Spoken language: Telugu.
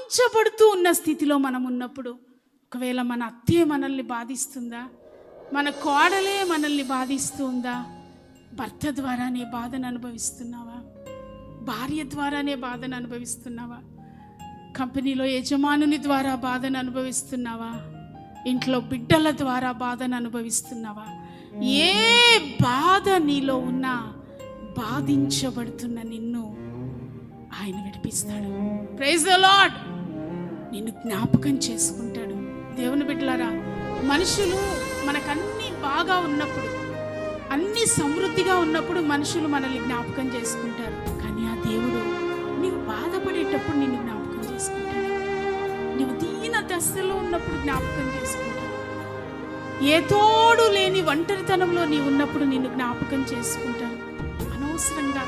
బాధించబడుతూ ఉన్న స్థితిలో మనం ఉన్నప్పుడు, ఒకవేళ మన అత్తే మనల్ని బాధిస్తుందా, మన కోడలే మనల్ని బాధిస్తూ ఉందా, భర్త ద్వారానే బాధను అనుభవిస్తున్నావా, భార్య ద్వారానే బాధను అనుభవిస్తున్నావా, కంపెనీలో యజమానుని ద్వారా బాధను అనుభవిస్తున్నావా, ఇంట్లో బిడ్డల ద్వారా బాధను అనుభవిస్తున్నావా? ఏ బాధ నీలో ఉన్నా బాధించబడుతున్న నిన్ను ఆయన విడిపిస్తాడు. Praise the lord. నిన్ను జ్ఞాపకం చేసుకుంటాడు. దేవుని బిడ్డలారా, మనుషులు మనకన్నీ బాగా ఉన్నప్పుడు, అన్ని సమృద్ధిగా ఉన్నప్పుడు మనుషులు మనల్ని జ్ఞాపకం చేసుకుంటారు. కానీ ఆ దేవుడు నీవు బాధపడేటప్పుడు నిన్ను జ్ఞాపకం చేసుకుంటాడు. నువ్వు దీన దశలో ఉన్నప్పుడు జ్ఞాపకం చేసుకుంటాడు. ఏ తోడు లేని ఒంటరితనంలో నీవు ఉన్నప్పుడు నిన్ను జ్ఞాపకం చేసుకుంటాడు. అనవసరంగా